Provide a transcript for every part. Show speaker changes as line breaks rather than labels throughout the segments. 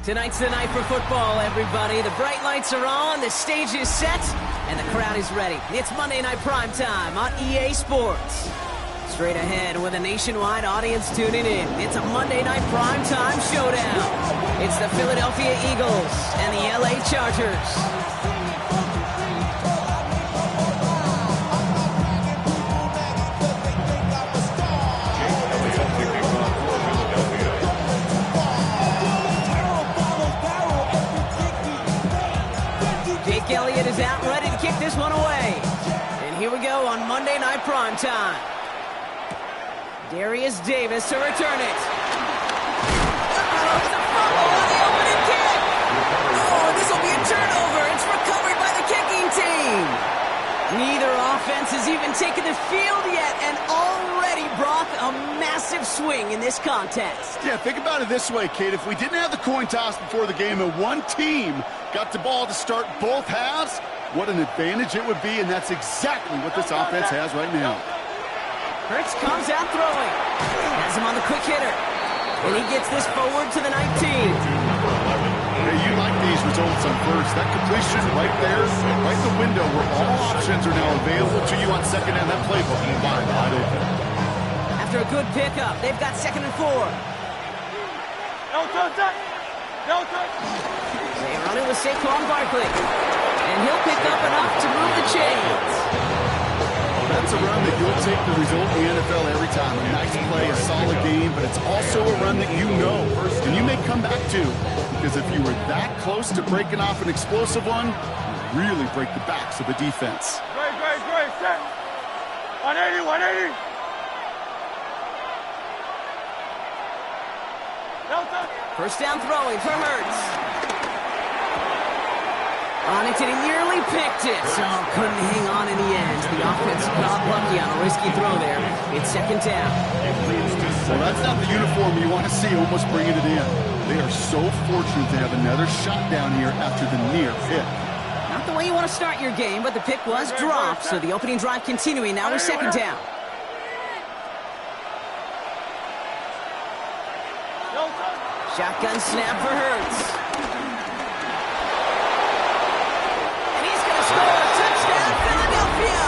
Tonight's the night for football, everybody. The bright lights are on, the stage is set, and the crowd is ready. It's Monday Night Primetime on EA Sports. Straight ahead with a nationwide audience tuning in. It's a Monday Night Primetime showdown. It's the Philadelphia Eagles and the LA Chargers. Elliott is out ready to kick this one away. And here we go on Monday Night Primetime. Darius Davis to return it. It's a fumble on the opening kick. Oh, this will be a turnover. It's recovered by the kicking team. Neither offense has even taken the field yet, and already, Brock, a massive swing in this contest.
Yeah, think about it this way, Kate. If we didn't have the coin toss before the game and one team got the ball to start both halves, what an advantage it would be, and that's exactly what this offense has right now.
Hurts comes out throwing. Has him on the quick hitter. And he gets this forward to the 19.
Hey, you like these results on first. That completion right there, right the window where all options are now available to you on second and that playbook wide open.
After a good pickup, they've got 2nd and 4.
No touch. No touch.
They run it with Saquon Barkley. And he'll pick up enough to move the chains.
That's a run that you'll take the result in the NFL every time. A nice play, a solid game, but it's also a run that you know and you may come back to. Because if you were that close to breaking off an explosive one, you really break the backs of the defense.
Great. Set. 180. No touch.
First down throwing for Hurts. On it, and he nearly picked it. So couldn't hang on in the end. The offense got lucky on a risky throw there. It's 2nd down.
Well, that's not the uniform you want to see almost bringing it in. They are so fortunate to have another shot down here after the near pick.
Not the way you want to start your game, but the pick was dropped. So the opening drive continuing now with 2nd down. Shotgun snap for Hurts. Touchdown, Philadelphia!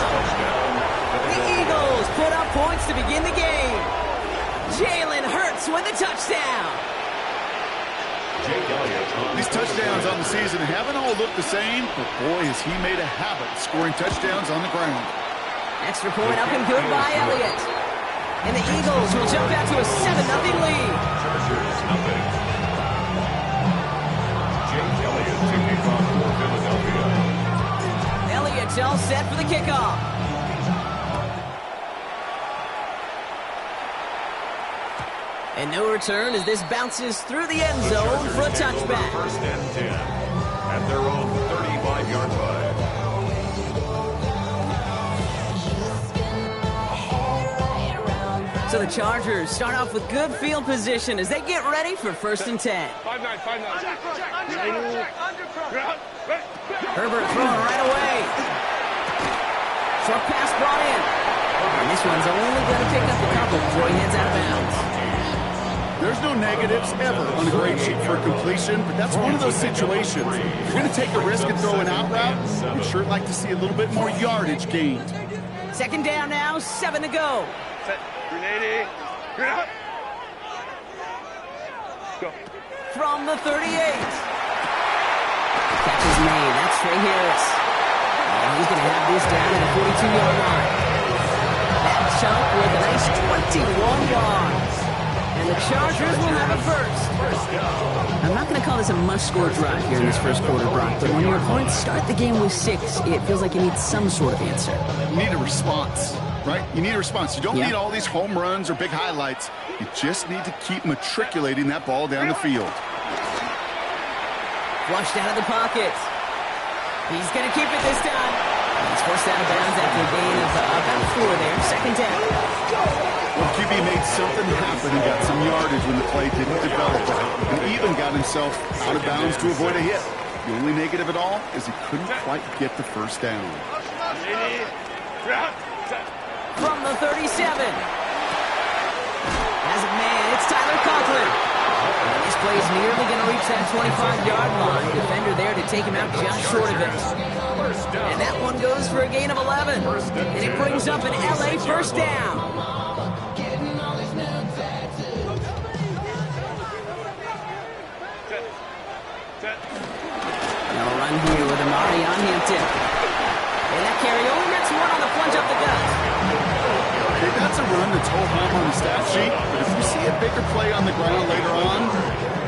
The Eagles put up points to begin the game. Jalen Hurts with a touchdown.
These touchdowns on the season haven't all looked the same, but boy, has he made a habit of scoring touchdowns on the ground.
Extra point up and good by Elliott. And the Eagles will jump out to a 7-0 lead. Elliott's all set for the kickoff. And no return as this bounces through the end zone for a touchback.
1st and 10 at their own 35-yard line.
So the Chargers start off with good field position as they get ready for 1st and 10.
5-9.
Herbert throwing right away. Short pass brought in. And this one's only going to pick up a couple before he heads out of bounds.
There's no negatives ever on a grade sheet for completion, but that's one of those situations. If you're going to take a risk and throw an out route, you'd sure like to see a little bit more yardage gained.
2nd down now, 7 to go.
Set. 380. Go.
From the 38. Catch is made. That's Trey Harris. And he's going to have this down at the 42-yard line. That chunk with a nice 21 yards. And the Chargers will have a first. I'm not going to call this a must-score drive here in this first quarter, Brock, but when your opponents start the game with 6, it feels like you need some sort of answer.
You need a response, right? You need a response. You don't need all these home runs or big highlights. You just need to keep matriculating that ball down the field.
Flushed out of the pocket. He's going to keep it this time. He's forced out of bounds after a gain of about 4 there. 2nd down.
Well, QB made something happen and got some yardage when the play didn't develop. And even got himself out of bounds to avoid a hit. The only negative at all is he couldn't quite get the first down.
From the 37. As a man, it's Tyler Conklin. And this play is nearly going to reach that 25-yard line. Defender there to take him out just short of it. And that one goes for a gain of 11. And it brings up an LA first down. No run here with Amari on Hampton. And that carry only gets one on the plunge up the gut.
Okay, that's a run that's whole home on the stat sheet, but if you see a bigger play on the ground later on,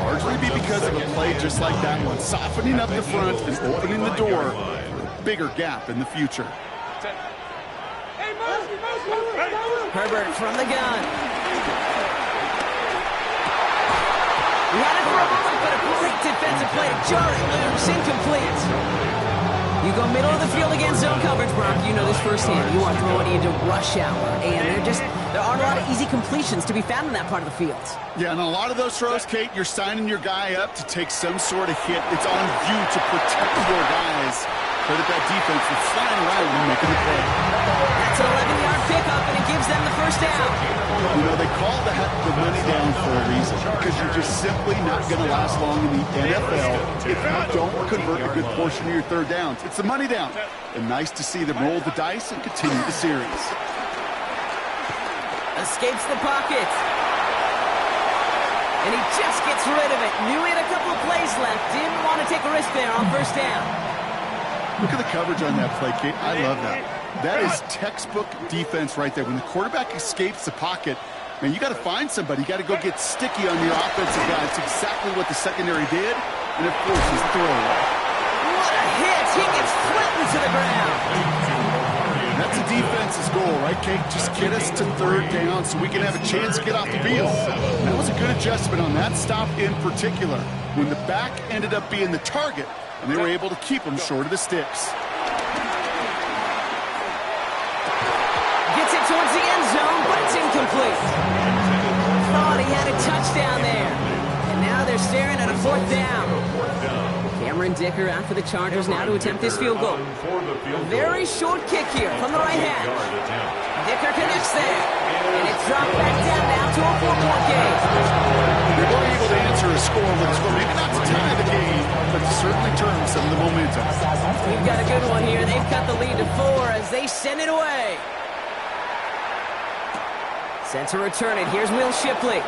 largely be because of a play just like that one, softening up the front and opening the door for a bigger gap in the future.
Herbert from the gun. He had it for a moment, but a great defensive play to jar it loose, incomplete. You go middle of the field against zone coverage, Brock. You know this firsthand. You are throwing into rush hour, and there aren't a lot of easy completions to be found in that part of the field.
Yeah, and a lot of those throws, Kate, you're signing your guy up to take some sort of hit. It's on you to protect your guys. Credit that defense for flying around and making the play.
That's an 11-yard pickup, and it gives them the first down.
You know, they call that the money down for a reason, because you're just simply not going to last long in the NFL if you don't convert a good portion of your third downs. It's the money down. And nice to see them roll the dice and continue the series.
Escapes the pocket. And he just gets rid of it. Knew he had a couple of plays left. Didn't want to take a risk there on first down.
Look at the coverage on that play, Kate. I love that. That is textbook defense right there. When the quarterback escapes the pocket, man, you got to find somebody. You got to go get sticky on your offensive guy. It's exactly what the secondary did, and it forces the throwaway.
What a hit! He gets flattened to the ground.
That's a defense's goal, right, Kate? Just get us to third down so we can have a chance to get off the field. That was a good adjustment on that stop in particular, when the back ended up being the target, and they were able to keep him short of the sticks.
Gets it towards the end zone, but it's incomplete. Thought he had a touchdown there. And now they're staring at a fourth down. Cameron Dicker out for the Chargers now to attempt this field goal. A very short kick here from the right hand. Dicker connects there. And it's dropped back down now to a 4-point game.
They're going to be able to answer a score with a score. Maybe not to tie the game, but to certainly turn some of the momentum.
We've got a good one here. They've cut the lead to 4 as they send it away. Set to return it. Here's Will Shipley.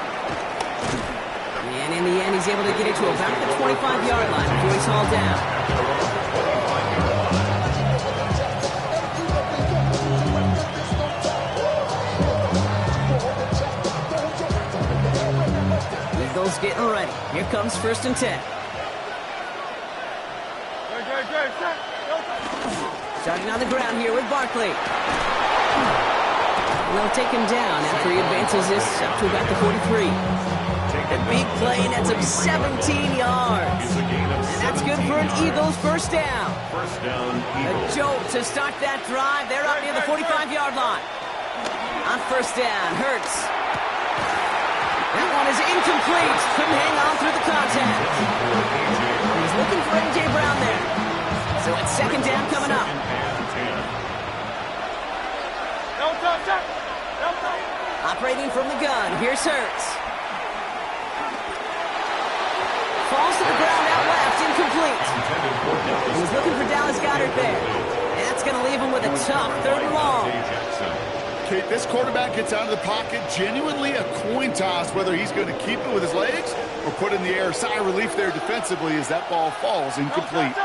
And in the end, he's able to get it to about the 25-yard line before he's hauled down. Eagles getting ready. Here comes 1st and 10. Starting on the ground here with Barkley. They'll take him down after he advances this up to about the 43. A big play, and that's up 17 yards. And that's good for an Eagles first down. A jolt to start that drive. They're up near the 45-yard line. On first down, Hurts. That one is incomplete. Couldn't hang on through the contact. He's looking for A.J. Brown there. So it's second down coming up. Operating from the gun, here's Hurts. Falls to the ground out left, incomplete. He's looking for Dallas Goedert there. And that's going to leave him with a tough 3rd and long.
Kate, this quarterback gets out of the pocket, genuinely a coin toss whether he's going to keep it with his legs or put in the air. Sigh of relief there defensively as that ball falls incomplete.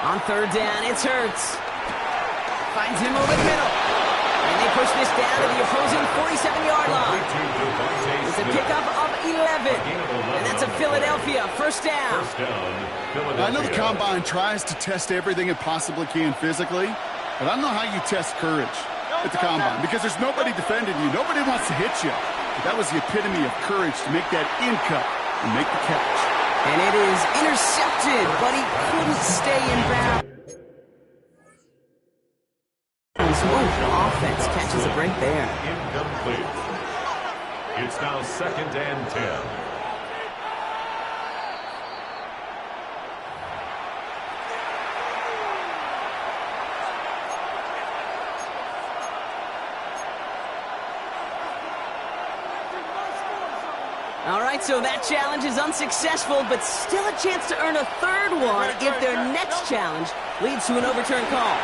On 3rd down, it's Hurts. Finds him over the middle. And they push this down to the opposing 47-yard line. It's a pickup of 11. And that's a Philadelphia first down.
I know the Combine tries to test everything it possibly can physically, but I don't know how you test courage at the Combine because there's nobody defending you. Nobody wants to hit you. But that was the epitome of courage to make that in cut and make the catch.
And it is intercepted, but he couldn't stay in bounds. Offense catches a break there.
Incomplete. It's now 2nd and 10.
All right, so that challenge is unsuccessful, but still a chance to earn a third one if their next challenge leads to an overturned call.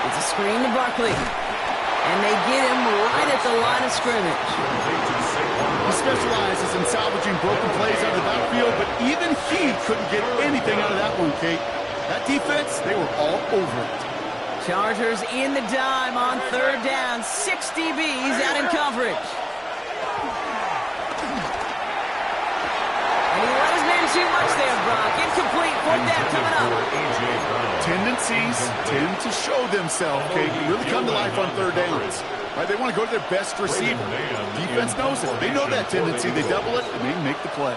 It's a screen to Barkley. And they get him right at the line of scrimmage.
He specializes in salvaging broken plays out of the backfield, but even he couldn't get anything out of that one, Kate. That defense, they were all over it.
Chargers in the dime on third down. 6 DBs out in coverage. And he let his man too much there, Brock. Incomplete. Fourth down coming up.
Tendencies tend to show themselves, Kate. Really come to life on third downs. Right? They want to go to their best receiver. Defense knows it. They know that tendency. They double it, and they make the play.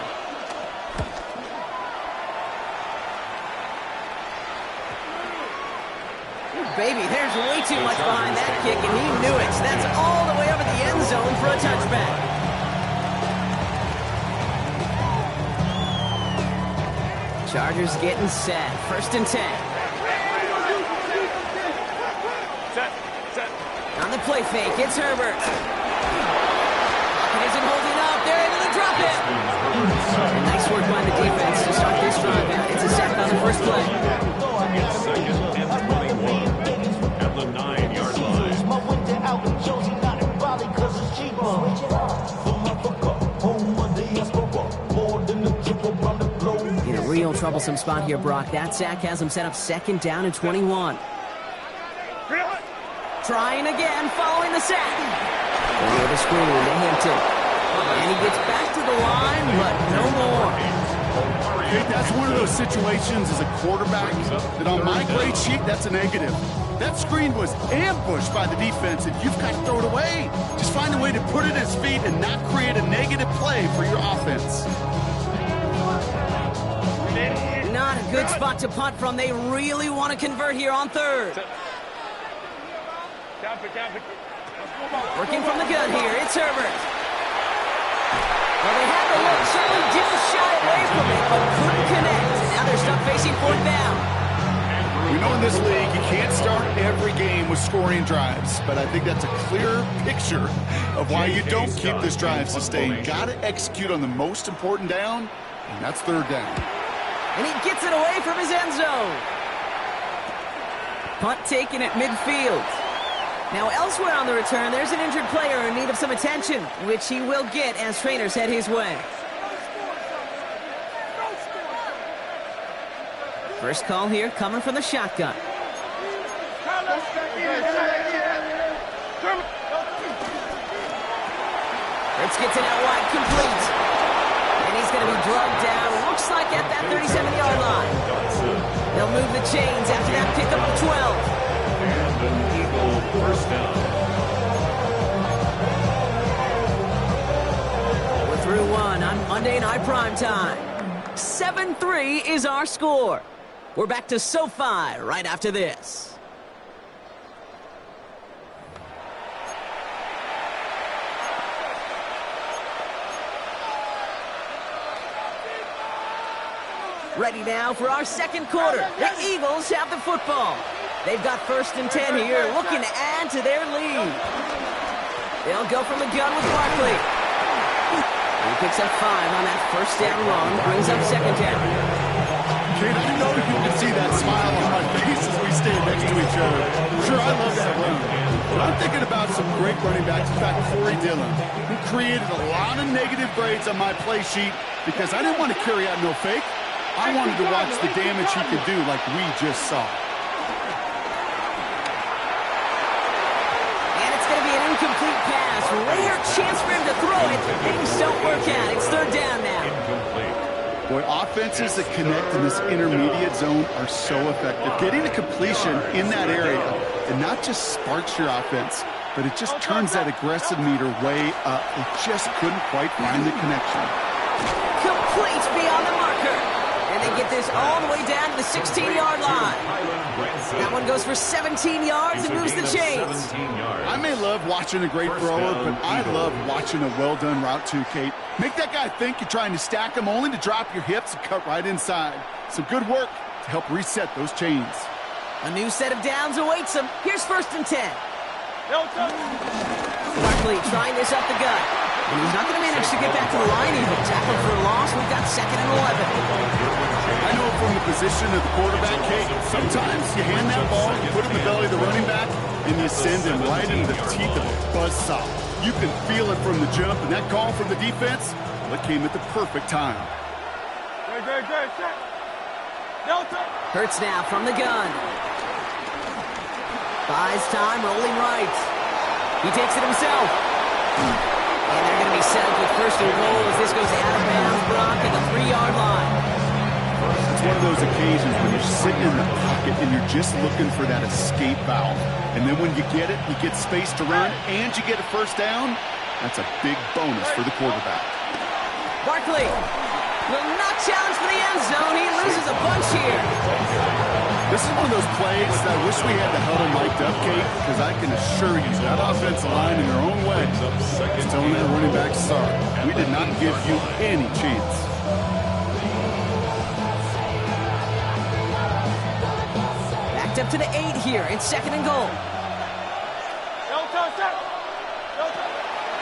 Baby, there's way too much behind that kick, and he knew it. So that's all the way over the end zone for a touchback. Chargers getting set. 1st and 10.
Set.
On the play fake, it's Herbert. Pocket isn't holding up. They're able to drop it. And nice work by the defense to start this drive out. It's a sack on the first play.
It's 2nd and 21 at the 9-yard line.
In a real troublesome spot here, Brock. That sack has him set up 2nd down and 21. Trying again, following the sack. Over the screen to Hampton. And he gets back to the line, but no more.
Kate, that's one of those situations as a quarterback that on my grade sheet, that's a negative. That screen was ambushed by the defense, and you've got to throw it away. Just find a way to put it at his feet and not create a negative play for your offense.
Not a good spot to punt from. They really want to convert here on third. Working from the gun here, it's Herbert. Well, they had the look, certainly didn't shy away from it, but couldn't connect. And now they're stuck facing 4th down.
We know in this league you can't start every game with scoring drives, but I think that's a clear picture of why you don't keep this drive sustained. Got to execute on the most important down, and that's 3rd down.
And he gets it away from his end zone. Punt taken at midfield. Now elsewhere on the return, there's an injured player in need of some attention, which he will get as trainers head his way. First call here coming from the shotgun. Hurts gets it out wide, complete. And he's going to be drugged down, looks like at that 37-yard line. They'll move the chains after that pickup of 12.
And an Eagle first down.
We're through one on Monday Night Primetime. 7-3 is our score. We're back to SoFi right after this. Ready now for our second quarter. The Eagles have the football. They've got 1st and 10 here, looking to add to their lead. They'll go from the gun with Barkley. He picks up 5 on that 1st down run, brings up 2nd down.
Kate, I know you can see that smile on my face as we stand next to each other. Sure, I love that run. But I'm thinking about some great running backs. In fact, Corey Dillon, who created a lot of negative grades on my play sheet because I didn't want to carry out no fake. I wanted to watch the damage he could do like we just saw.
And it's going to be an incomplete pass. Rare chance for him to throw it. Things don't work out. It's 3rd down now.
Boy, offenses that connect in this intermediate zone are so effective. Getting a completion in that area, it not just sparks your offense, but it just turns that aggressive meter way up. They just couldn't quite find the connection.
Complete beyond the marker. And they get this all the way down to the 16-yard line. That one goes for 17 yards and moves the chains.
I may love watching a great thrower, but I love watching a well-done route too, Kate. Make that guy think you're trying to stack him only to drop your hips and cut right inside. Some good work to help reset those chains.
A new set of downs awaits him. Here's 1st and 10. Barkley trying this up the gut. And he's not going to manage to get back to the line even. Tackled for a loss. We've got 2nd and 11.
I know from the position of the quarterback, Kate, sometimes you hand that ball, you put it in the belly of the running back, and you send him right into the teeth of a buzzsaw. You can feel it from the jump, and that call from the defense, well, it came at the perfect time.
Hurts now from the gun. Buys time, rolling right. He takes it himself. And they're going to be set up with 1st and goal as this goes out of bounds, Brock, at the 3-yard line.
It's one of those occasions when you're sitting in the pocket and you're just looking for that escape valve. And then when you get it, you get space to run, and you get a 1st down. That's a big bonus for the quarterback.
Barkley will not challenge for the end zone. He loses a bunch here.
This is one of those plays that I wish we had the huddle mic'd up, Kate, because I can assure you that offensive line in their own way is telling that running back, sorry, we did not give you any chance.
Backed up to the 8 here. It's 2nd and goal.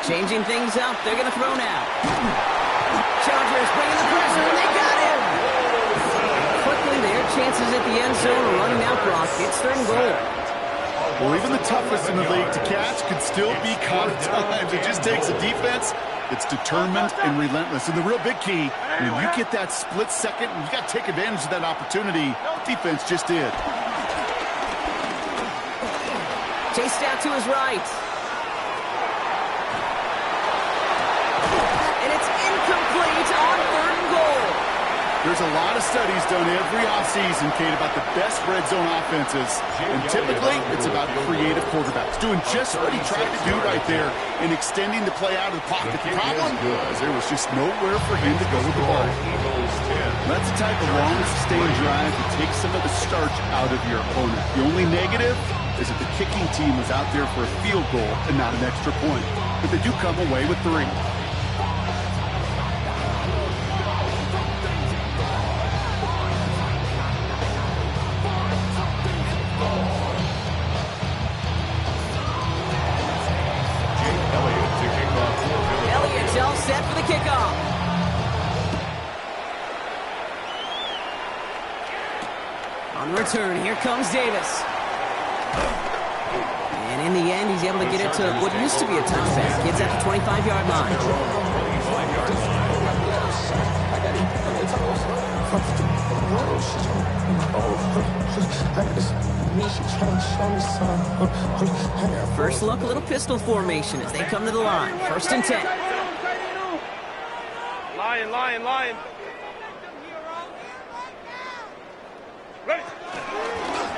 Changing things up. They're going to throw now. Chargers bringing the pressure, and they got him. Quickly, their chances at the end zone are running out, Brock. It's 3rd and goal.
Well, even the toughest in the league to catch could still be caught at times. It just takes a defense that's determined and relentless. And the real big key, when you get that split second, you got to take advantage of that opportunity. Defense just did.
Chased out to his right. And it's incomplete on 3rd and goal.
There's a lot of studies done every offseason, Kate, about the best red zone offenses. And typically, it's about creative quarterbacks doing just what he tried to do right there and extending the play out of the pocket. The problem is there was just nowhere for him to go with the ball. That's the type of long, sustained drive that takes some of the starch out of your opponent. The only negative is that the kicking team was out there for a field goal and not an extra point. But they do come away with 3.
Elliott's all set for the kickoff. On the return, here comes Davis. And in the end, he's able to get it to what used to be a touchback. Kids at the 25-yard line. First look, a little pistol formation as they come to the line. 1st and 10.
Lion. Ready.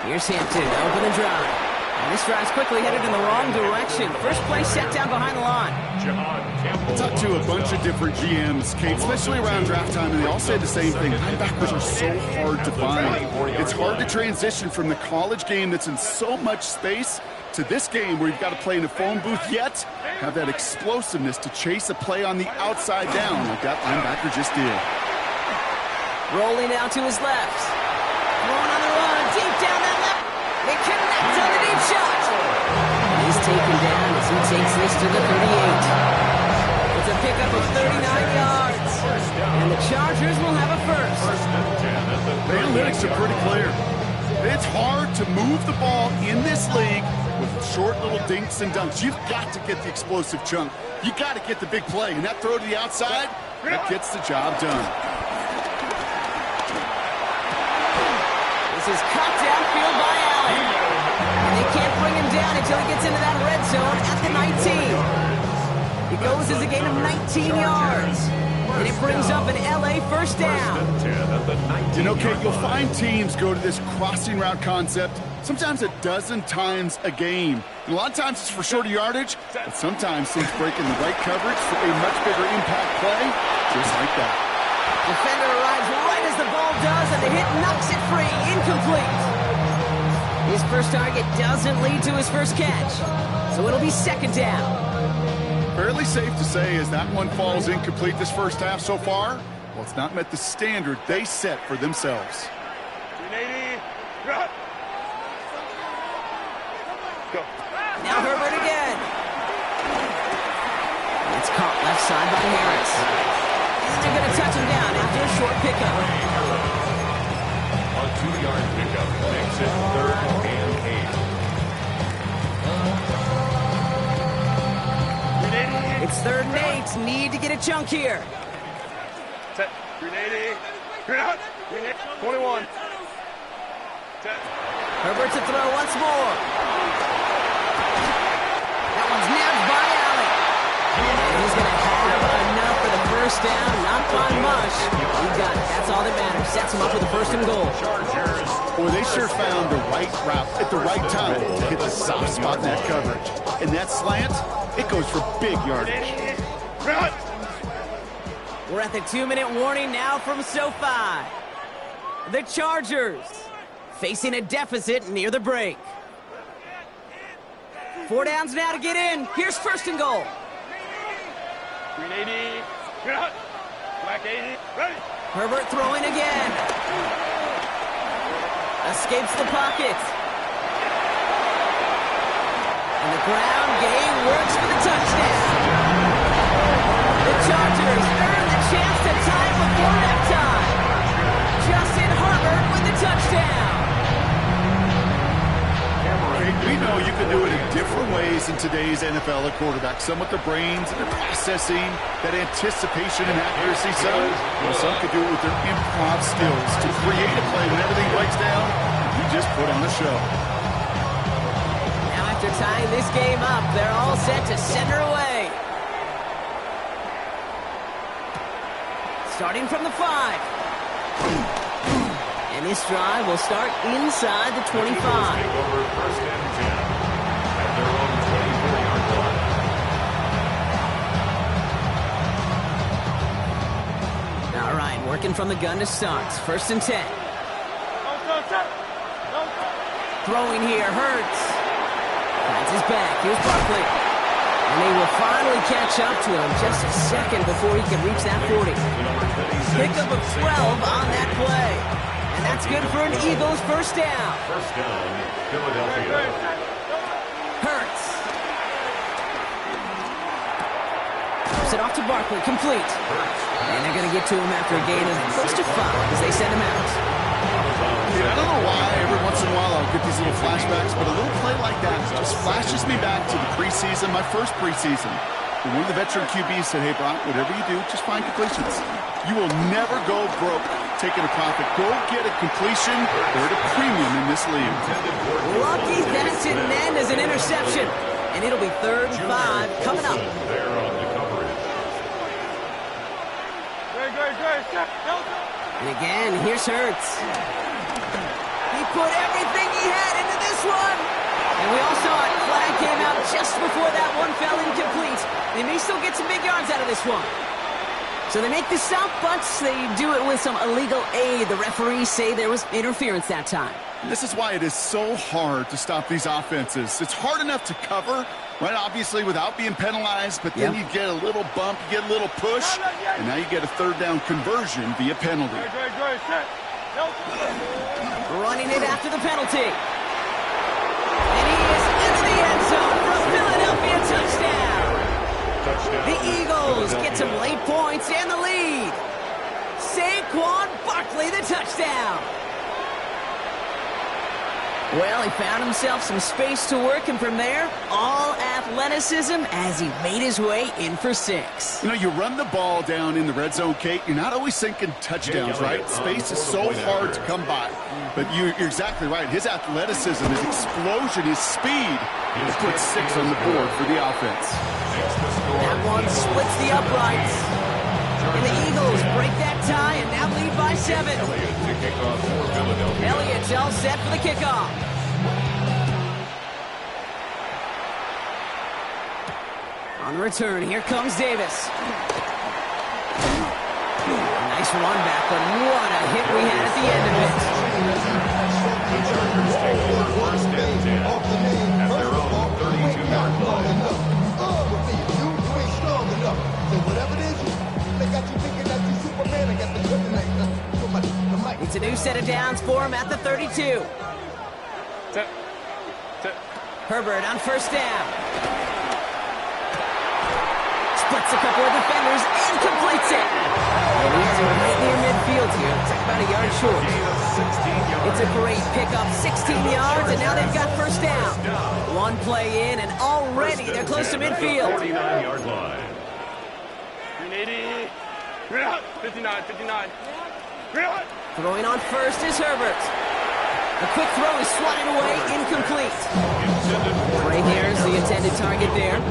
Here's Hampton, open and drive. And this drive's quickly headed in the wrong direction. First play set down behind the line.
I talked to a bunch of different GMs, Kate, especially around draft time, and they all say the same thing. Linebackers are so hard to find. It's hard to transition from the college game that's in so much space to this game where you've got to play in a phone booth, yet have that explosiveness to chase a play on the outside down like that linebacker just did.
Rolling out to his left. Throwing on the run, deep down that left. They connect on the deep shot. He's taken down as he takes this to the 38. It's a pickup of 39 yards. And the Chargers will have a 1st.
The analytics are pretty clear. It's hard to move the ball in this league with short little dinks and dunks. You've got to get the explosive chunk. You got to get the big play. And that throw to the outside, that gets the job done.
This is cut downfield by Allen. And they can't bring him down until he gets into that red zone at the 19. He goes as a gain of 19 yards. And it brings up an LA 1st down.
You know, Kate, you'll find teams go to this crossing route concept sometimes a dozen times a game. And a lot of times it's for shorter yardage, but sometimes teams break in the right coverage for a much bigger impact play, just like that.
Defender arrives right as the ball does, and the hit knocks it free. Incomplete. His first target doesn't lead to his first catch, so it'll be 2nd down.
Fairly safe to say as that one falls incomplete this first half so far, well, it's not met the standard they set for themselves.
380. Run. Go.
Now Herbert again. It's caught left side by Harris. And they're going to touch him down after a short pickup.
A 2-yard pickup makes it 3rd and 8.
Grenade.
It's 3rd and 8. Need to get a chunk here.
Set. Grenade. Grenade. Grenade. 21. Set.
Herbert to throw once more. That one's nabbed by Allen. And he's going to have enough for the first down. Not by much. He got it. That's all that matters. Sets him up with a 1st and goal.
Boy, they sure found the right route at the right time to hit the soft spot in that coverage. And that slant, it goes for big yardage.
Run.
We're at the 2-minute warning now from SoFi. The Chargers facing a deficit near the break. 4 downs now to get in. Here's 1st and goal.
Green 80. Run. Black 80. Ready.
Herbert throwing again. Escapes the pocket. And the ground game works for the touchdown. The Chargers earn the chance to tie it before halftime. Justin Herbert with the touchdown.
We know you can do it in different ways in today's NFL at quarterback. Some with the brains and the processing, that anticipation and accuracy. Some could do it with their improv skills to create a play when everything breaks down. You just put on the show.
Now after tying this game up, they're all set to send her away. Starting from the 5. And this drive will start inside the 25.
Take over 1st and 10 at their own 24-yard line.
All right, working from the gun to start. 1st and 10. Throwing here, Hurts. Finds his back. Here's Barkley. And they will finally catch up to him just a second before he can reach that 40. Pickup of 12 on that play. And that's good for an Eagles 1st down.
1st down, Philadelphia.
Hurts. Puts it off to Barkley, complete. And they're going to get to him after a gain of close to 5 as they send him out.
I don't know why every once in a while I'll get these little flashbacks, but a little play like that just flashes me back to the preseason, my first preseason. And one of the veteran QBs said, hey, Brock, whatever you do, just find completions. You will never go broke taking a profit. Go get a completion. They're at a premium in this league.
Lucky that didn't end as an interception. And it'll be 3rd and 5 coming up.
There on the coverage.
And again, here's Hurts. He put everything he had into this one. And we all saw it. Flag came out just before that one fell incomplete. They may still get some big yards out of this one. So they make the stop, but they do it with some illegal aid. The referees say there was interference that time.
This is why it is so hard to stop these offenses. It's hard enough to cover, right, obviously, without being penalized, but then you get a little bump, you get a little push, and now you get a 3rd down conversion via penalty.
Running it after the penalty. And he is into the end zone for a Philadelphia touchdown. The Eagles get some late points and the lead. Saquon Barkley, the touchdown. Well, he found himself some space to work, and from there, all athleticism as he made his way in for 6.
You know, you run the ball down in the red zone, Kate, you're not always thinking touchdowns, right? Space is so hard to come by. But you're exactly right. His athleticism, his explosion, his speed has put 6 on the board for the offense.
That one splits the uprights. And the Eagles break that tie and now lead by 7. Elliott's all set for the kickoff. On the return, here comes Davis. Nice run back, but what a hit we had at the end of it.
The Chargers take over 1st and 10 at their own 32-yard line.
It's a new set of downs for him at the 32. Herbert on 1st down. Splits a couple of defenders and completes it. And he has him right near midfield here. It's like about a yard short. It's a great pickup, 16 yards, and now they've got first down. One play in, and already they're close to midfield.
49-yard line. 380. 59, 59.
Throwing on first is Herbert. A quick throw is swatted away, incomplete. Right here's the intended target there.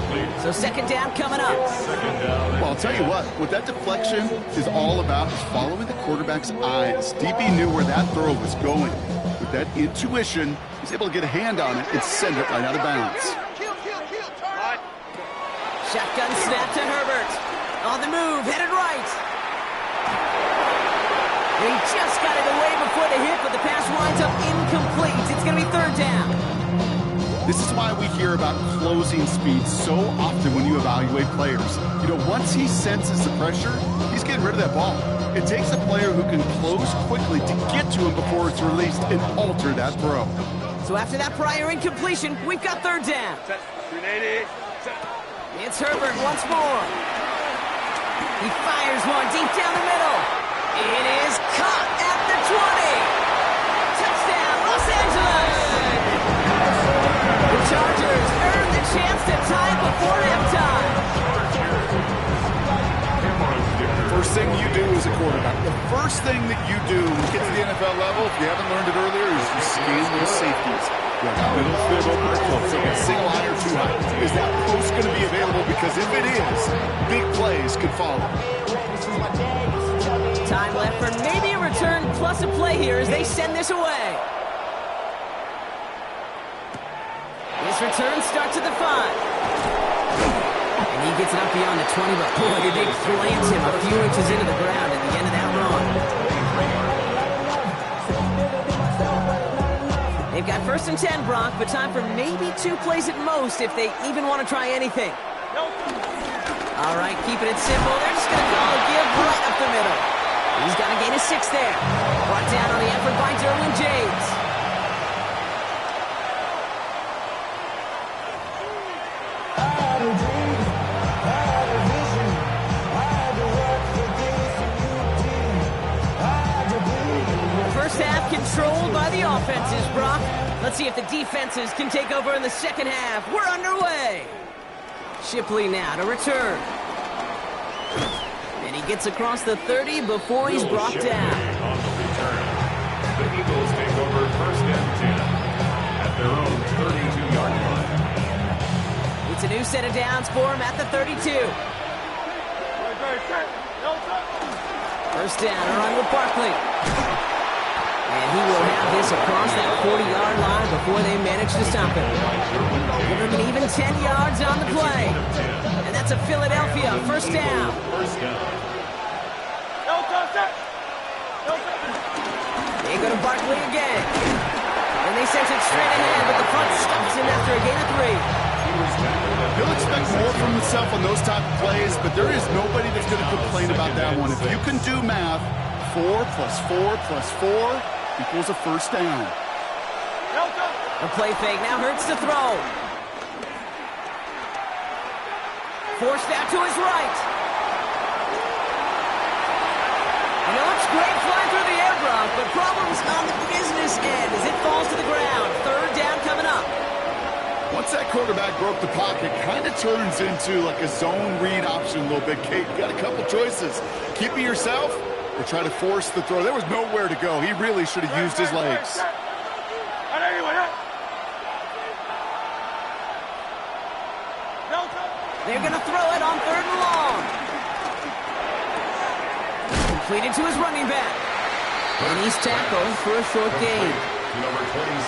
So second down coming up.
Well, I'll tell you what that deflection is all about is following the quarterback's eyes. DB knew where that throw was going. With that intuition, he's able to get a hand on it and send it right out of bounds.
Shotgun snap to Herbert. On the move, headed right. He just got it away before the hit, but the pass winds up incomplete. It's going to be third down.
This is why we hear about closing speed so often when you evaluate players. You know, once he senses the pressure, he's getting rid of that ball. It takes a player who can close quickly to get to him before it's released and alter that throw.
So after that prior incompletion, we've got third down.
Set. 380. Set.
It's Herbert once more. He fires one deep down the middle. It is caught at the 20. Touchdown, Los Angeles. The Chargers earn the chance to tie it before halftime.
First thing you do as a quarterback, the first thing that you do when you get to the NFL level, if you haven't learned it earlier, is you scan those safeties. Middle field open or close. So a single high or two high. Is that post going to be available? Because if it is, big plays could follow.
Time left for maybe a return plus a play here as they send this away. This return starts at the 5. And he gets it up beyond the 20, but boy, did they plant him a few inches into the ground at the end of that run. They've got first and 10, Brock, but time for maybe 2 plays at most if they even want to try anything. All right, keeping it simple. They're just going to call a give right up the middle. He's got a gain of 6 there. Brought down on the effort by Derwin James. First half controlled by the offenses, Brock. Let's see if the defenses can take over in the second half. We're underway. Shipley now to return. And he gets across the 30 before he's brought down.
On the return. The Eagles take over first and 10 at their own 32-yard line.
It's a new set of downs for him at the 32. First down, a run with Barkley. And he will have this across that 40-yard line before they manage to stop him. Give him an even 10 yards on the play. And that's a Philadelphia first down. They go to Barkley again. And they send it straight ahead, but the front stops him after a gain of 3.
You'll expect more from himself on those type of plays, but there is nobody that's going to complain about that one. If you can do math, 4 plus 4 plus 4 equals a first down.
The play fake now hurts to throw. Forced out to his right. And it looks great flying through the air, Brock, but problems on the business end as it falls to the ground. Third down coming up.
Once that quarterback broke the pocket, kind of turns into like a zone read option a little bit. Kate, you got a couple choices. Keep it yourself or try to force the throw. There was nowhere to go. He really should have used his legs.
They're going to throw it on third and long. Completed to his running back. And he's tackled for a short gain.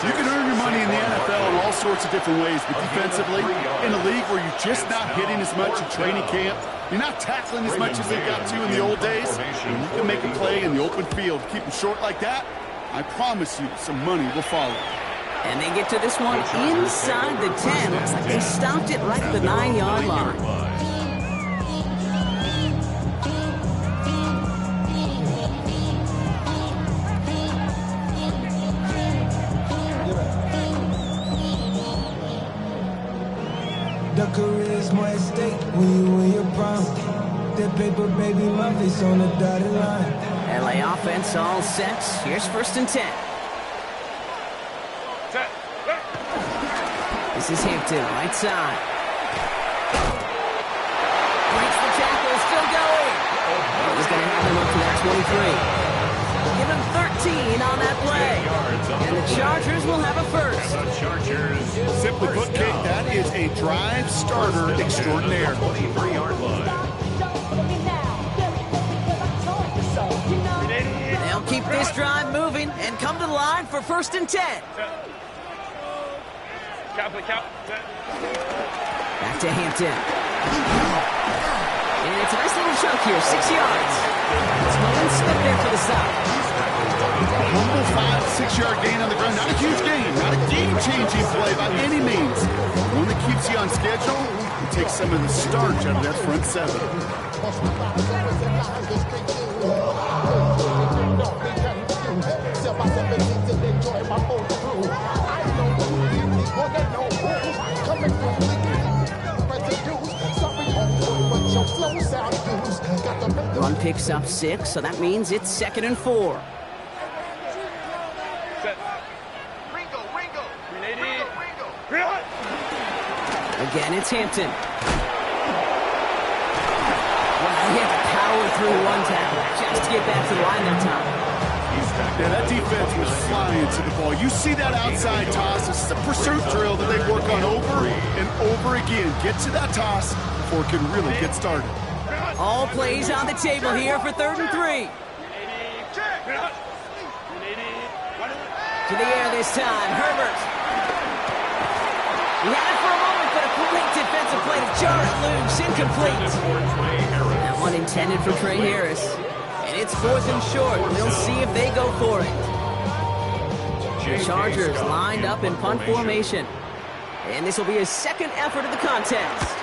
You can earn your money in the NFL in all sorts of different ways, but defensively, in a league where you're just not hitting as much in training camp, you're not tackling as much as they got to in the old days, and you can make a play in the open field. Keep them short like that, I promise you some money will follow.
And they get to this one inside the 10. Looks like they stopped it right at the 9-yard line.
The career's more at stake when you win your prime. That paper, baby, my face on the dotted line.
LA offense all set. Here's 1st and 10.
Set.
This is Hampton, right side. Breaks the tackle, still going. He's going to have him up to that 23. Give him 13 on that play. And the Chargers will have a first.
The Chargers.
Simply put, Kate, that is a drive starter extraordinaire.
23-yard line.
They'll keep this drive moving and come to the line for 1st and 10.
Count, count. Set.
Back to Hampton. And it's a nice little chunk here, 6 yards. It's Nolan Smith there for the stop.
Humble 5-6-yard gain on the ground. Not a huge gain, not a game-changing play by any means. One that keeps you on schedule and takes some of the starch out of that front seven.
Run picks up 6, so that means it's 2nd and 4.
Set.
Ringo, Ringo.
380.
Ringo.
Again, it's Hampton. Well, he had to power through one tackle just to get back to the line that time.
Yeah, that defense was flying to the ball. You see that outside toss. This is a pursuit drill that they work on over and over again. Get to that toss before it can really get started.
All plays on the table here for 3rd and 3. To the air this time, Herbert. He had it for a moment, but a complete defensive play to jar it loose, incomplete. That one intended for Trey Harris. And it's 4th and short. We'll see if they go for it. The Chargers lined up in punt formation. And this will be his 2nd effort of the contest.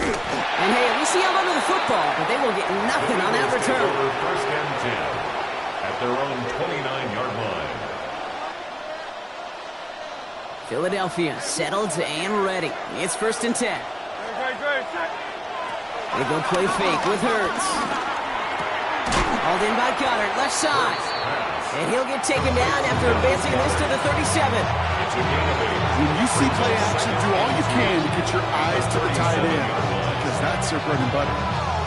And hey, at least he held onto the football, but they will get nothing on that return.
1st and 10 at their own 29-yard line.
Philadelphia settled and ready. It's 1st and 10. They go play fake with Hurts. Hauled in by Goddard, left side. And he'll get taken down after advancing this to the 37.
When you see play action, do all you can to get your eyes to the tight end, because that's their bread and butter.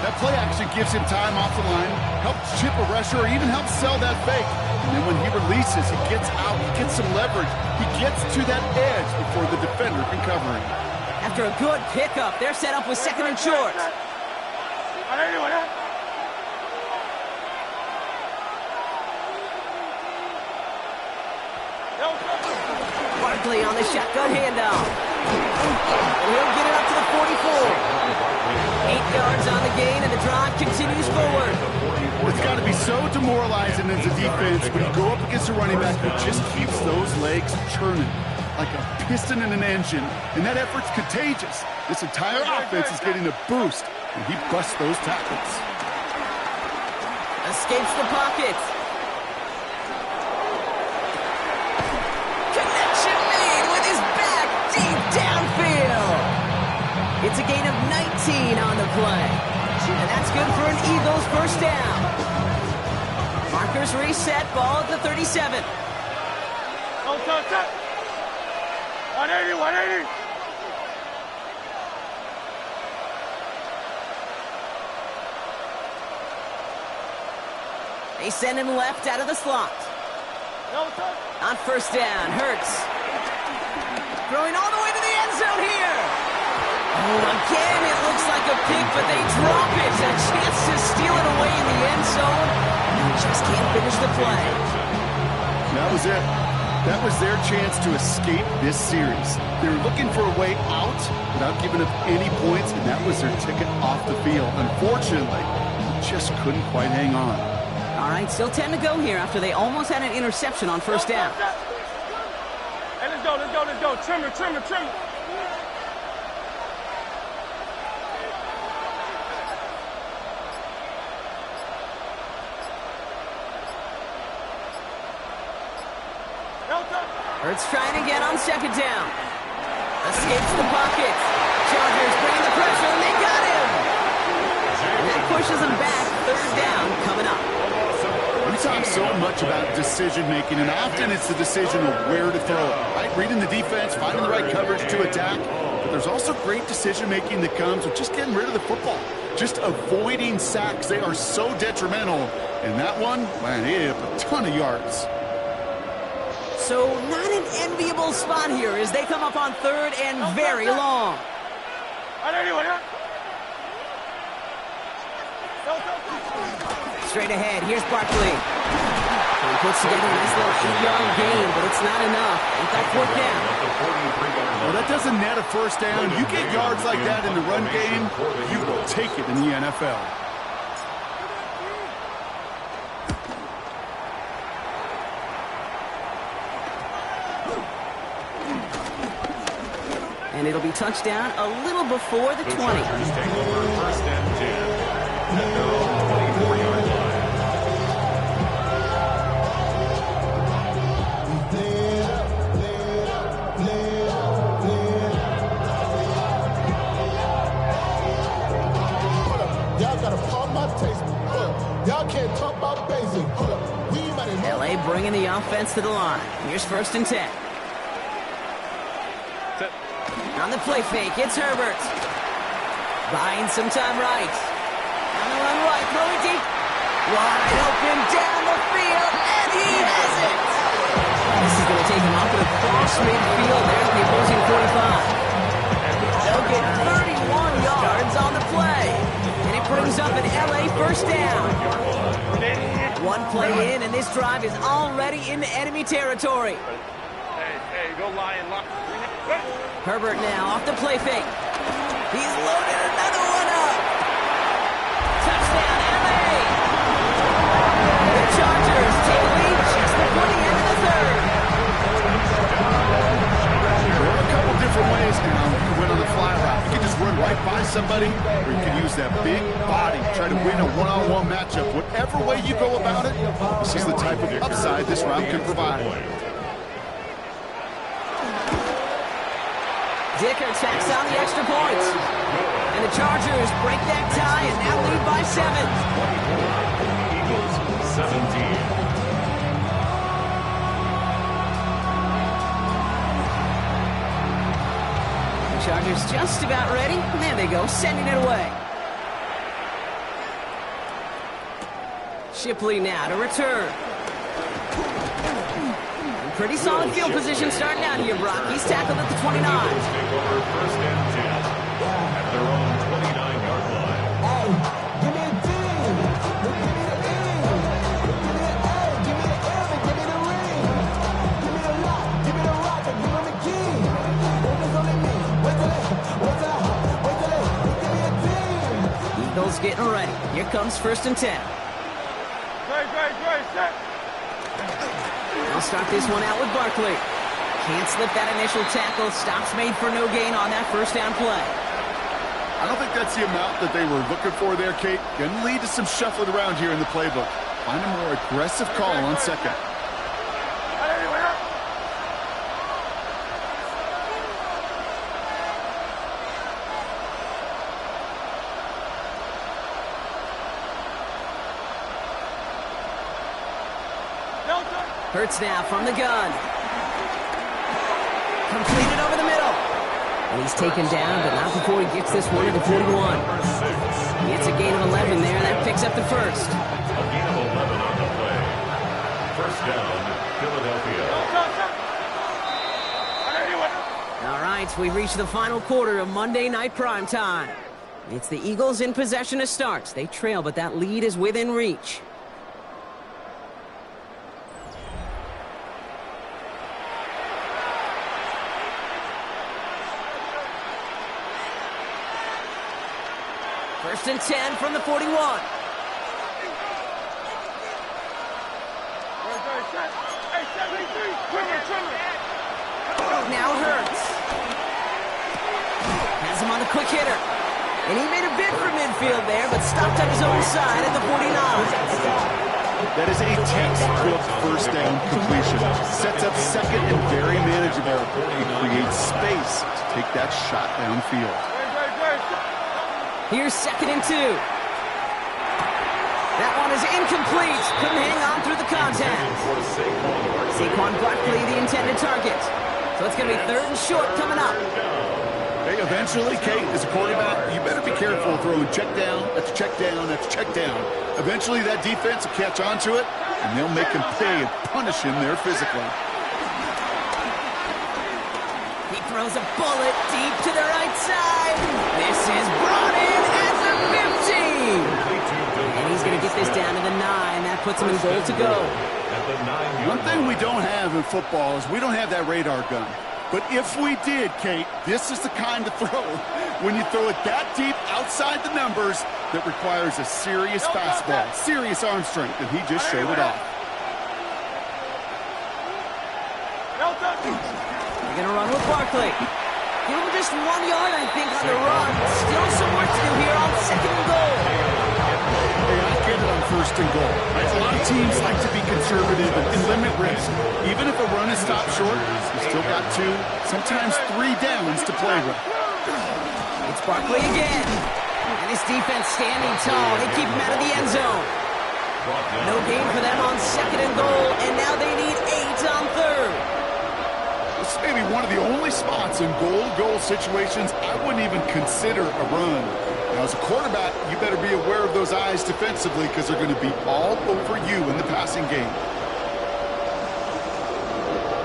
That play action gives him time off the line, helps chip a rusher, or even helps sell that fake. And then when he releases, he gets out, he gets some leverage. He gets to that edge before the defender can cover him.
After a good pickup, they're set up with 2nd and short. Barkley on the shotgun handoff. And he'll get it up to the 44. 8 yards on the gain, and the drive continues forward.
It's got to be so demoralizing as a defense when you go up against a running back who just keeps those legs churning like a piston in an engine, and that effort's contagious. This entire offense is getting a boost, and he busts those tackles.
Escapes the pocket. Connection made with his back deep downfield. It's a gain of 19 on the play. And that's good for an Eagles 1st down. Markers reset, ball at the 37.
180, 180.
They send him left out of the slot. On 1st down, Hurts. Throwing all the way to the end zone here. Oh, again, it looks like a pick, but they drop it. A chance to steal it away in the end zone. And they just can't finish the play.
That was it. That was their chance to escape this series. They were looking for a way out without giving up any points, and that was their ticket off the field. Unfortunately, they just couldn't quite hang on.
All right, still 10 to go here after they almost had an interception on 1st down.
Hey, let's go, let's go, let's go. Trim it, trim it, trim it.
Hurts trying again on second down. Escapes the pocket. Chargers bringing the pressure, and they got him. And that pushes them back. Third down coming up.
We talk so much about decision-making, and often it's the decision of where to throw it, right? Reading the defense, finding the right coverage to attack. But there's also great decision-making that comes with just getting rid of the football, just avoiding sacks. They are so detrimental. And that one, man, he hit a ton of yards.
So not an enviable spot here as they come up on third and very long. Straight ahead, here's Barkley. He puts together a nice little 8-yard gain, but it's not enough. Ain't that fourth down?
Well, that doesn't net a first down. You get yards like that in the run game, you will take it in the NFL.
And it'll be touchdown a little before the 20.
Chargers take over first and 10 at their own 24-yard line.
Y'all gotta pump my taste. Y'all can't talk about basic.
LA bringing the offense to the line. Here's first and 10. On the play fake, it's Herbert. Buying some time right. On the run right, throwing deep. Wide open down the field, and he has it. This is going to take him up and across midfield. There's the opposing 45. They'll get 31 yards on the play. And it brings up an LA first down. One play in, and this drive is already into enemy territory.
Hey, go Lion.
Herbert now off the play fake. He's loaded another one up. Touchdown, LA. The Chargers take lead just before the end of the third.
There are a couple different ways now to win on the fly route. You can just run right by somebody, or you can use that big body, try to win a one-on-one matchup. Whatever way you go about it, this is the type of upside this route can provide.
Dicker tacks on the extra points. And the Chargers break that tie and now lead by 7.
Eagles 17.
The Chargers just about ready. There they go, sending it away. Shipley now to return. Pretty solid field position starting out here, Brock. He's tackled at the 29.
Take over first and 10 at their own 29-yard line.
Hey, give me a team. Give me the E. Give me the A. Give me the M. And give me the ring. Give me the lock. Give me the rock. And give me the key. What does only mean? Wait till it. Give me a team.
Eagles getting ready. Here comes first and 10.
Great, set.
They'll start this one out with Barkley. Can't slip that initial tackle. Stops made for no gain on that first down play.
I don't think that's the amount that they were looking for there, Kate. Going to lead to some shuffling around here in the playbook. Find a more aggressive call on second.
Hurts now from the gun. Completed over the middle. And he's taken down, but not before he gets this one to the 41. It's a gain of 11 there. That picks up the first.
A gain of 11 on the play. First down, Philadelphia.
All right, we've reached the final quarter of Monday Night Primetime. It's the Eagles in possession to start. They trail, but that lead is within reach. First and 10 from the 41. Now Hurts. Has him on the quick hitter. And he made a bid for midfield there, but stopped on his own side at the 49.
That is a textbook first down completion. Sets up second and very manageable. It creates space to take that shot downfield.
Here's 2nd and 2. That one is incomplete. Couldn't hang on through the contact. Saquon Barkley, the intended target. So it's going to be 3rd and short coming up.
Hey, eventually, Kate, as a quarterback, you better be careful throwing check down, that's check down, that's check down. Eventually, that defense will catch on to it, and they'll make him pay and punish him there physically.
He throws a bullet deep to the right side. This is brought in at the 50. And he's going to get this down to the 9. That puts him in goal to go.
One thing we don't have in football is we don't have that radar gun. But if we did, Kate, this is the kind of throw, when you throw it that deep outside the numbers, that requires a serious fastball, serious arm strength, and he just showed it off.
They're going to run with Barkley. Give him just 1 yard, I think, on the run. Still some work to do here on 2nd and goal.
Hey, I get it on 1st and goal. Right? A lot of teams like to be conservative and limit risk. Even if a run is stopped short, you still got 2, sometimes 3 downs to play with.
It's Barkley again. And his defense standing tall. They keep him out of the end zone. No gain for them on 2nd and goal, and now they need 8 on 3rd.
This may be one of the only spots in goal-to-goal situations I wouldn't even consider a run. Now, as a quarterback, you better be aware of those eyes defensively because they're going to be all over you in the passing game.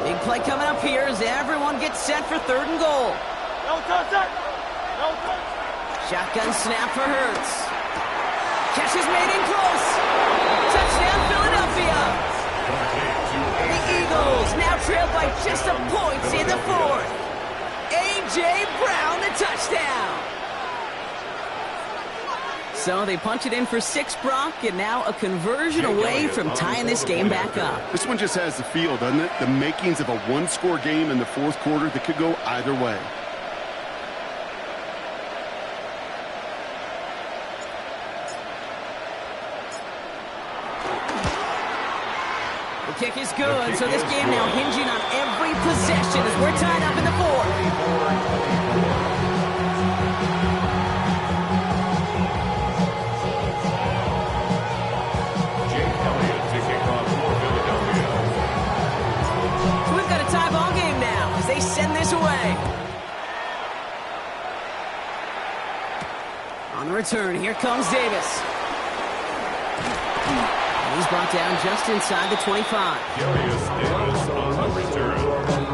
Big play coming up here as everyone gets set for 3rd and goal. Shotgun snap for Hurts. Catch is made in close. Touchdown, Philadelphia. The Eagles now trail by just a point in the 4th. A.J. Brown, the touchdown. So they punch it in for 6, Brock, and now a conversion away from tying this game back up.
This one just has the feel, doesn't it? The makings of a one-score game in the 4th quarter that could go either way.
The kick is good, so this game now hinging on every possession as we're tied up in the 4th. Send this away. On the return, here comes Davis. And he's brought down just inside the 25.
Darius Davis on the return.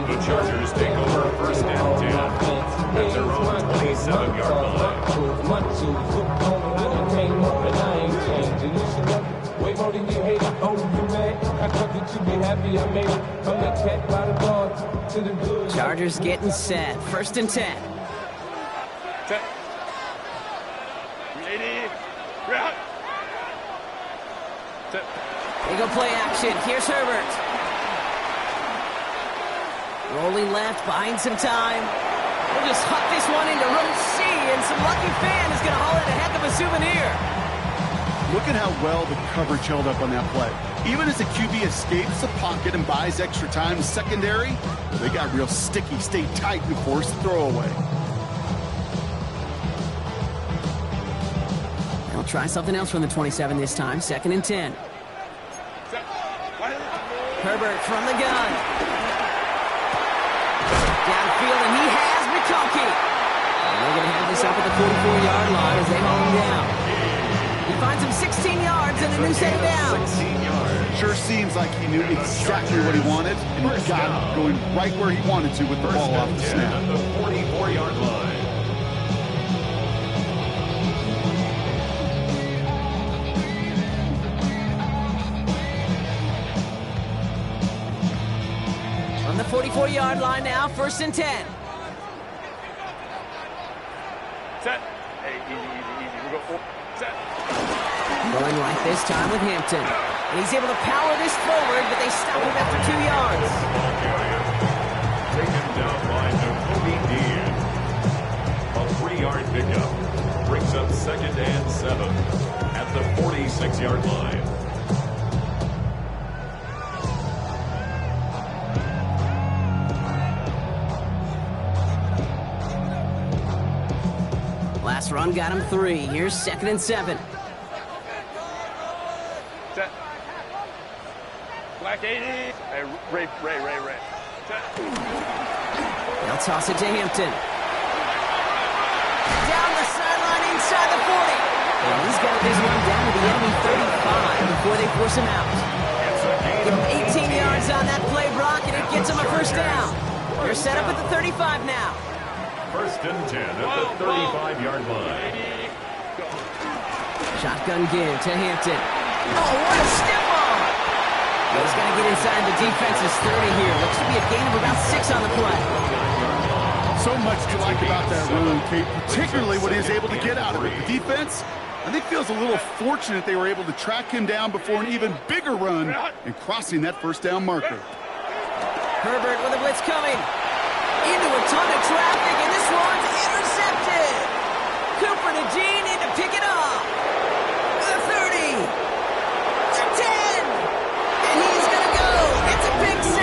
The Chargers take over 1st and 10 at their own 27-yard line. Way more than you hate it, oh, you mad? I thought that you'd be happy I made it. From the cat by the bar to the good.
Chargers getting set. 1st and 10.
Set. Ready. Route. Set.
They go play action. Here's Herbert. Rolling left, buying some time. We'll just huck this one into row C, and some lucky fan is going to haul in a heck of a souvenir.
Look at how well the coverage held up on that play. Even as the QB escapes the pocket and buys extra time, secondary, they got real sticky, stayed tight, and forced the throw away.
They'll try something else from the 27 this time. 2nd and 10. Herbert from the gun. Downfield, and he has McConkey. And they're going to have this up at the 44-yard line as they haul him down. He finds him 16 yards and a new set of downs.
16 yards.
Sure seems like he knew exactly what he wanted, and he got it going right where he wanted to with the ball off the snap.
At the 44-yard line.
On the 44-yard line now, 1st and 10.
Set. Hey, easy. We go 4. Set.
Going right this time with Hampton. And he's able to power this forward, but they stop him after 2 yards.
Taken down by Nakobe Dean. A 3-yard pickup. Brings up 2nd and 7 at the 46-yard line.
Last run got him 3. Here's 2nd and 7.
Set. Black 80. Hey, Ray. Set.
They'll toss it to Hampton. Down the sideline inside the 40. And he's got this one down to the enemy 35 before they force him out. Give him 18 yards on that play, Brock, and it gets him a first down. They're set up at the 35 now.
First and 10 at the 35-yard line.
Shotgun give to Hampton. Oh, what a step on! He's got to get inside the defense's 30 here. Looks to be a gain of about 6 on the play.
So much to like about that run, Kate, particularly what he was able to get out of it. The defense, I think, feels a little fortunate they were able to track him down before an even bigger run and crossing that first down marker.
Herbert with a blitz coming. Into a ton of traffic, and this one's intercepted. Cooper to Jean in to pick it up. The 30. The 10. And he's going to go. It's a big 6.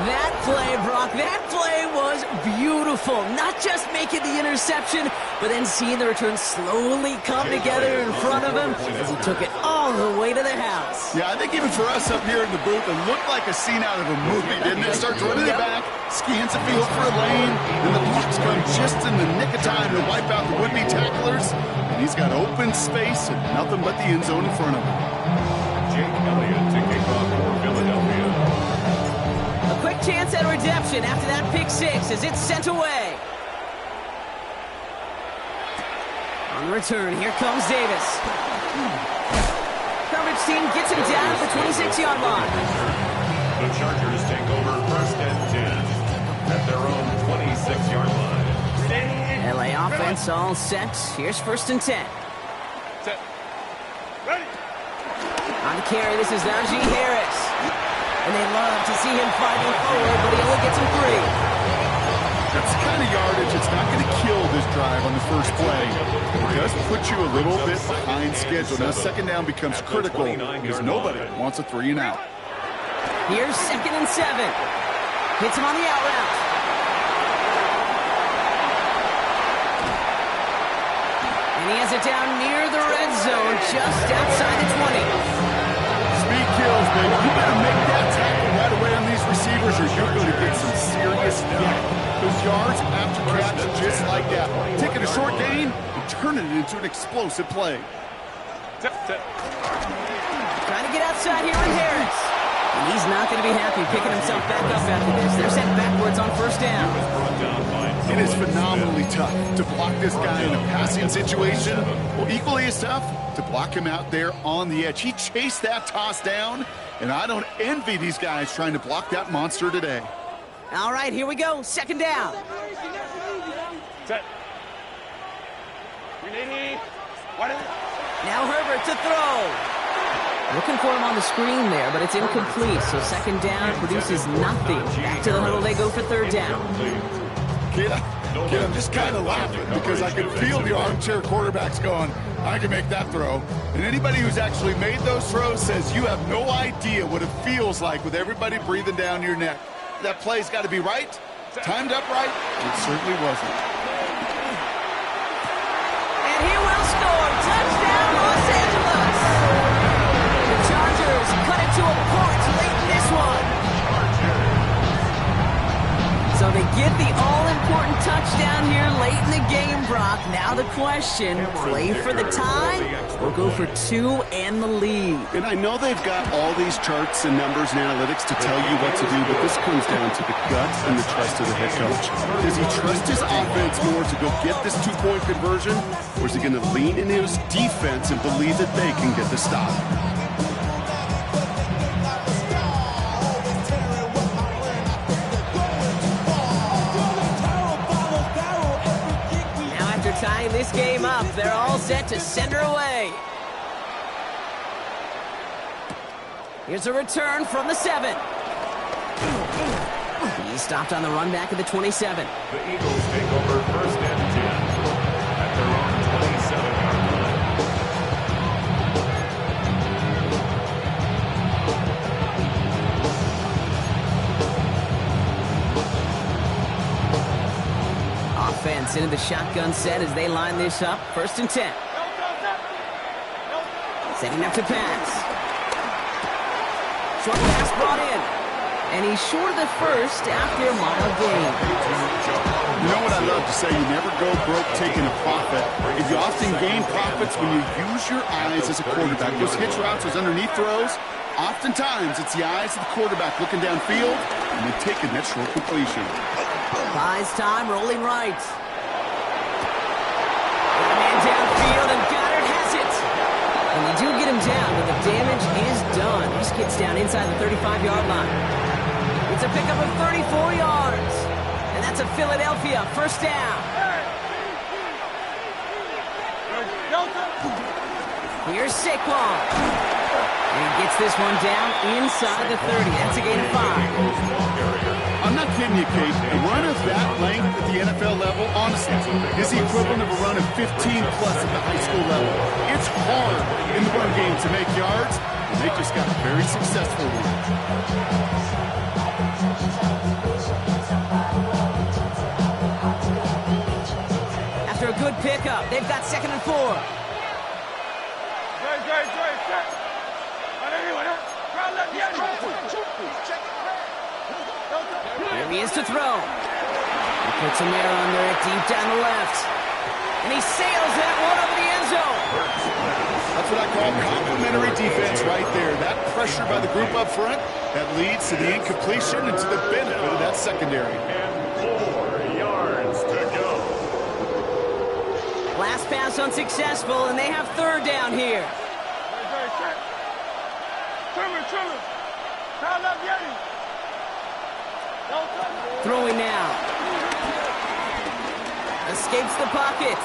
That play, Brock, that play was beautiful. Not just making the interception, but then seeing the return slowly come together in front of him as he took it all the way to the house.
Yeah, I think even for us up here in the booth, it looked like a scene out of a movie, didn't it? Starts running it back, scans the field for a lane, and the blocks come just in the nick of time to wipe out the would-be tacklers. And he's got open space and nothing but the end zone in front of him.
Jake Elliott to kick off for Philadelphia.
A quick chance at redemption after that pick 6 as it's sent away. On the return, here comes Davis. Coverage team gets him down at the 26-yard line.
The Chargers take over first and 10 at their own 26-yard line.
LA offense all set. Here's 1st and 10.
Set. Ready.
On the carry, this is Najee Harris. And they love to see him fighting forward, but he only gets him 3.
That's the kind of yardage that's not going to kill this drive on the first play. It does put you a little bit behind schedule. Now, 2nd down becomes critical because nobody wants a 3 and out.
Here's 2nd and 7. Hits him on the out route. And he has it down near the red zone, just outside the 20.
Speed kills, baby. You better make that tackle right away on these receivers or you're going to get some serious death. Those yards after catch just like that. Taking a short gain and turning it into an explosive play.
Set.
Trying to get outside here with Harris. And he's not going to be happy picking himself back up after this. They're sent backwards on 1st down.
It is phenomenally tough to block this guy in a passing situation. Well, equally as tough to block him out there on the edge. He chased that toss down, and I don't envy these guys trying to block that monster today.
All right, here we go. 2nd down.
Set. 380. What is it?
Now Herbert to throw. Looking for him on the screen there, but it's incomplete. So 2nd down produces nothing. Back to the huddle they go for 3rd down.
Kid, I'm just kind of laughing because I can feel the armchair quarterbacks going, I can make that throw. And anybody who's actually made those throws says you have no idea what it feels like with everybody breathing down your neck. That play's got to be right, timed up right. It certainly wasn't.
And he will score. Touchdown, Los Angeles. The Chargers cut it to a point late in this one. So they get the all-important touchdown here late in the game, Brock. Now the question, play for the tie or go for 2 and the lead?
And I know they've got all these charts and numbers and analytics to tell you what to do, but this comes down to the guts and the trust of the head coach. Does he trust his offense more to go get this 2-point conversion, or is he going to lean into his defense and believe that they can get the stop?
Tying this game up, they're all set to send her away. Here's a return from the 7. He stopped on the run back at the 27.
The Eagles take over first and 10 at their own 27-yard line.
Gets into the shotgun set as they line this up. 1st and 10. Setting up to pass. Short pass brought in. And he's short of the first after a mile gain.
You know what I love to say? You never go broke taking a profit. If you often gain profits when you use your eyes as a quarterback. Those hitch routes, those underneath throws, oftentimes it's the eyes of the quarterback looking downfield and they taking that short completion.
Buys time, rolling right. Man downfield, and Goddard has it. And they do get him down, but the damage is done. He gets down inside the 35-yard line. It's a pickup of 34 yards. And that's a Philadelphia 1st down. Here's Saquon. And he gets this one down inside the 30. That's a gain of 5.
I'm not kidding you, Kate. A run of that length at the NFL level, honestly, is the equivalent of a run of 15-plus at the high school level. It's hard in the run game to make yards, and they just got a very successful one.
After a good pickup, they've got 2nd and 4. Here he is to throw. He puts him there under it, deep down the left. And he sails that one over the end zone.
That's what I call complimentary defense right there. That pressure by the group up front, that leads to the incompletion and to the benefit of that secondary.
And 4 yards to go.
Last pass unsuccessful, and they have 3rd down here. Throwing now. Escapes the pocket.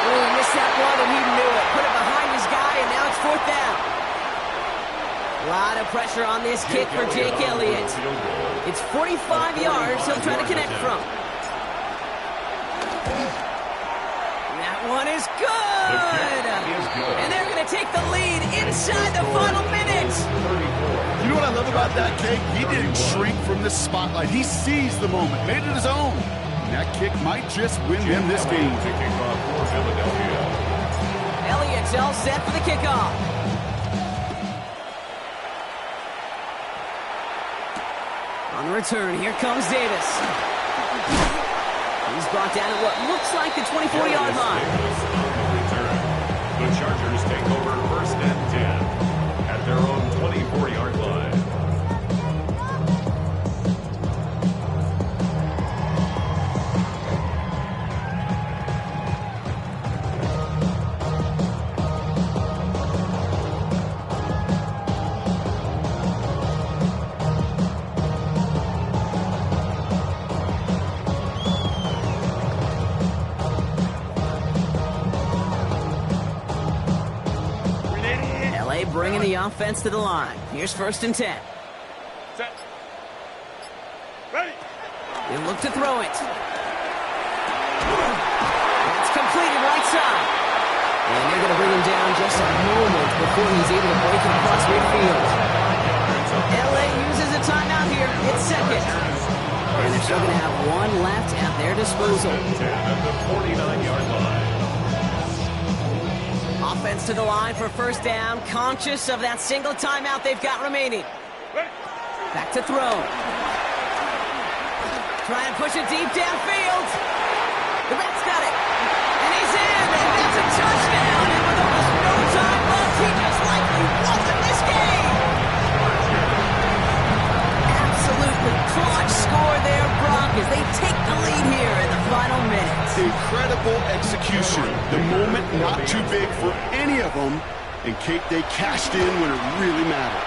Oh, he missed that one, and he knew it. Put it behind his guy, and now it's 4th down. A lot of pressure on this kick for Jake Elliott. It's 45 yards he'll try to connect from. That one is good. And they're going to take the lead inside the final minute.
You know what I love about that, Kate? He didn't shrink from the spotlight. He seized the moment, made it his own. And that kick might just win them this game.
Kicking off for Philadelphia.
Elliott's all set for the kickoff. On the return, here comes Davis. He's brought down at what looks like the 24-yard line.
The Chargers take over 1st and 10 at their own 24-yard line.
Bringing the offense to the line. Here's 1st and 10.
Set. Ready.
They look to throw it. It's completed right side. And they're going to bring him down just a moment before he's able to break it across midfield. LA uses a timeout here. It's 2nd. And they're still going to have one left at their disposal.
10 at the 49-yard line.
Offense to the line for 1st down, conscious of that single timeout they've got remaining. Back to throw. Trying to push it deep downfield. The Reds got it. And he's in, and that's a touchdown. And with almost no time left, he just likely won this game. Absolutely clutch score there, Brock, as they take the lead here in the final minutes.
Incredible execution. The moment not too big for any of them. And Kate, they cashed in when it really mattered.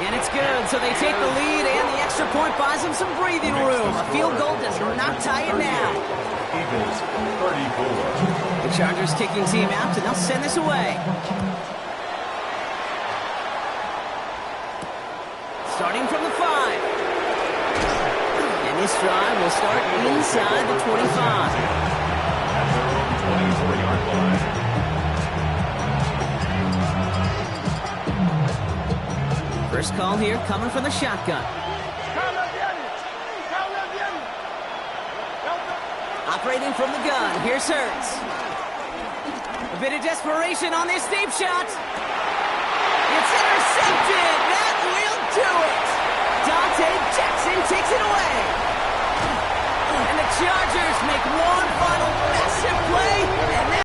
And it's good, so they take the lead, and the extra point buys them some breathing room. A field goal does not tie it down.
Eagles 34.
The Chargers kicking team out, and they'll send this away. Starting from the 5. And this drive will start inside the 25.
At their own 24-yard line.
First call here coming from the shotgun. Operating from the gun, here's Hurts. A bit of desperation on this deep shot. It's intercepted. That will do it. Dante Jackson takes it away. And the Chargers